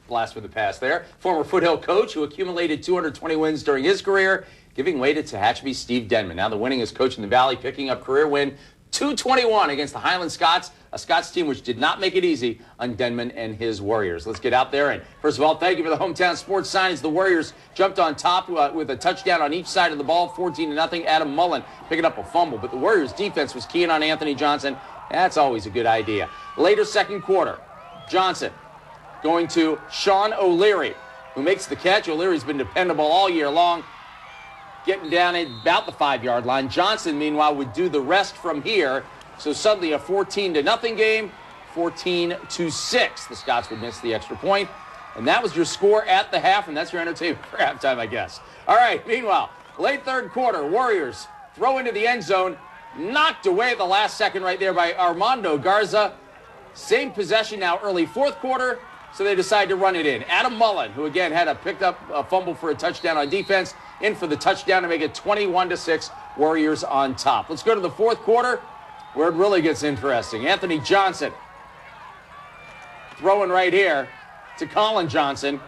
blast from the past there. Former Foothill coach who accumulated 220 wins during his career, giving way to Tehachapi Steve Denman. Now the winningest coach in the Valley, picking up career win 221 against the Highland Scots, a Scots team which did not make it easy on Denman and his Warriors. Let's get out there and first of all, thank you for the hometown sports signings. The Warriors jumped on top with a touchdown on each side of the ball, 14-0. Adam Mullen picking up a fumble, but the Warriors defense was keying on Anthony Johnson. That's always a good idea. Later second quarter, Johnson going to Sean O'Leary, who makes the catch. O'Leary's been dependable all year long, getting down at about the 5-yard line. Johnson, meanwhile, would do the rest from here. So suddenly a 14-0 game, 14-6. The Scots would miss the extra point. And that was your score at the half, and that's your entertainment for halftime, I guess. All right, meanwhile, late third quarter, Warriors throw into the end zone, knocked away at the last second right there by Armando Garza. Same possession now early fourth quarter, so they decide to run it in. Adam Mullen, who again had picked up a fumble for a touchdown on defense, in for the touchdown to make it 21-6, Warriors on top. Let's go to the fourth quarter where it really gets interesting. Anthony Johnson throwing right here to Colin Johnson.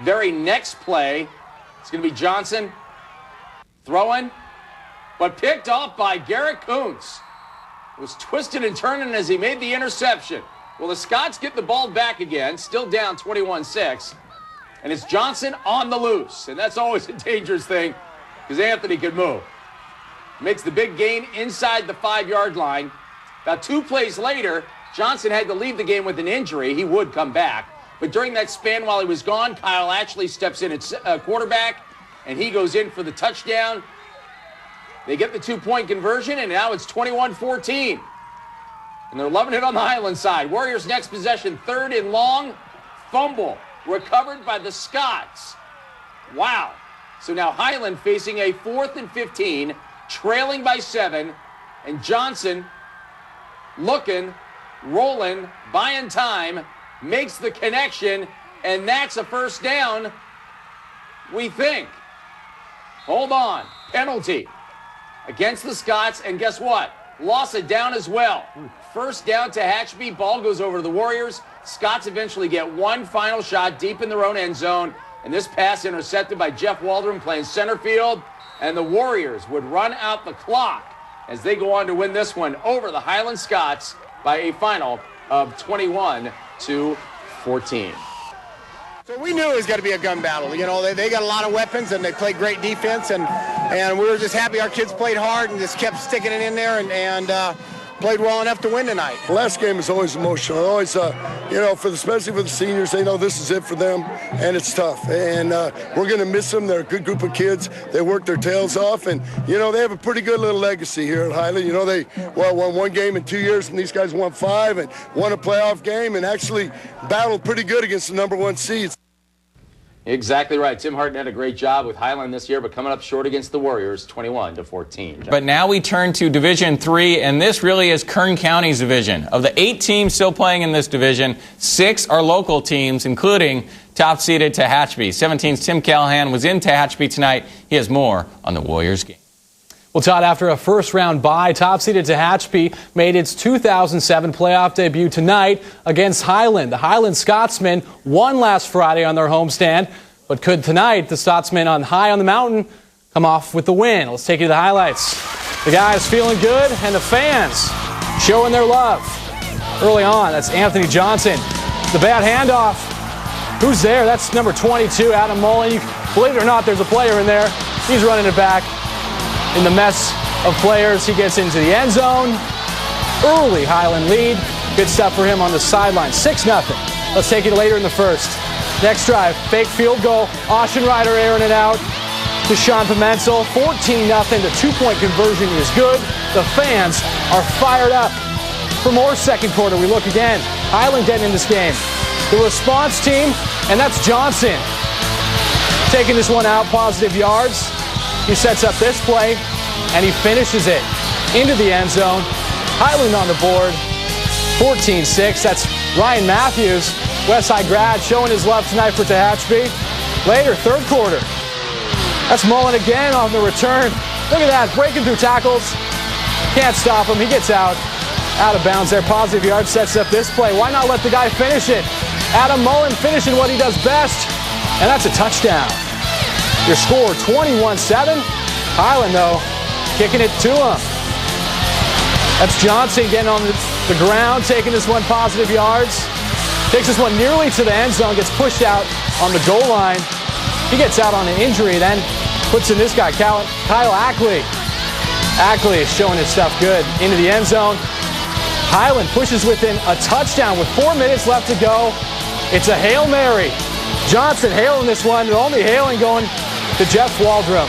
Very next play, it's going to be Johnson throwing, but picked off by Garrett Kuntz. It was twisted and turning as he made the interception. Well, the Scots get the ball back again, still down 21-6. And it's Johnson on the loose. And that's always a dangerous thing because Anthony could move. Makes the big gain inside the 5-yard line. About 2 plays later, Johnson had to leave the game with an injury. He would come back. But during that span while he was gone, Kyle Ashley steps in at quarterback, and he goes in for the touchdown. They get the 2-point conversion, and now it's 21-14. And they're loving it on the Highland side. Warriors next possession, 3rd and long, fumble. Recovered by the Scots. Wow. So now Highland facing a 4th and 15, trailing by 7, and Johnson looking, rolling, buying time, makes the connection, and that's a first down, we think. Hold on. Penalty against the Scots, and guess what? Loss of down as well. First down to Tehachapi. Ball goes over to the Warriors. Scots eventually get one final shot deep in their own end zone. And this pass intercepted by Jeff Waldron playing center field. And the Warriors would run out the clock as they go on to win this one over the Highland Scots by a final of 21-14. So we knew it was going to be a gun battle. You know, they got a lot of weapons and they played great defense, and we were just happy our kids played hard and just kept sticking it in there and played well enough to win tonight. The last game is always emotional. Always, you know, especially for the seniors, they know this is it for them, and it's tough. And we're going to miss them. They're a good group of kids. They work their tails off, and, you know, they have a pretty good little legacy here at Highland. You know, they won 1 game in 2 years, and these guys won 5 and won a playoff game and actually battled pretty good against the #1 seeds. Exactly right. Tim Harton had a great job with Highland this year, but coming up short against the Warriors, 21-14. But now we turn to Division III, and this really is Kern County's division. Of the 8 teams still playing in this division, 6 are local teams, including top-seeded Tehachapi. 17's Tim Callahan was in Tehachapi tonight. He has more on the Warriors game. Well, Todd, after a first-round bye, top-seeded Tehachapi made its 2007 playoff debut tonight against Highland. The Highland Scotsmen won last Friday on their homestand, but could tonight, the Scotsmen on high on the mountain, come off with the win? Let's take you to the highlights. The guys feeling good, and the fans showing their love. Early on, that's Anthony Johnson. The bad handoff. Who's there? That's number 22, Adam Mullen. Believe it or not, there's a player in there. He's running it back. In the mess of players, he gets into the end zone. Early Highland lead. Good stuff for him on the sideline. 6-0. Let's take it later in the first. Next drive, fake field goal. Oceanrider airing it out to Sean Pimentel. 14-0. The 2-point conversion is good. The fans are fired up. For more second quarter, we look again. Highland getting in this game. The response team, and that's Johnson. Taking this one out, positive yards. He sets up this play, and he finishes it into the end zone. Highland on the board, 14-6. That's Ryan Matthews, Westside grad, showing his love tonight for Tehachapi. Later, third quarter. That's Mullen again on the return. Look at that, breaking through tackles. Can't stop him. He gets out. Out of bounds there. Positive yard sets up this play. Why not let the guy finish it? Adam Mullen finishing what he does best, and that's a touchdown. Your score 21-7. Highland, though, kicking it to him. That's Johnson getting on the ground, taking this one positive yards. Takes this one nearly to the end zone, gets pushed out on the goal line. He gets out on an injury, then puts in this guy, Kyle Ackley. Ackley is showing his stuff good into the end zone. Highland pushes within a touchdown with 4 minutes left to go. It's a Hail Mary. Johnson hailing this one, the only hailing going to Jeff Waldrum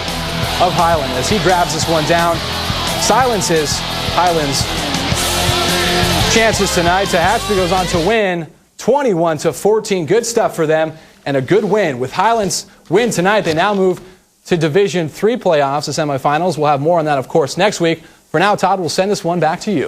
of Highland as he grabs this one down. Silences Highland's chances tonight. Tehachapi goes on to win 21-14. Good stuff for them and a good win. With Highland's win tonight, they now move to Division III playoffs, the semifinals. We'll have more on that, of course, next week. For now, Todd, we'll send this one back to you.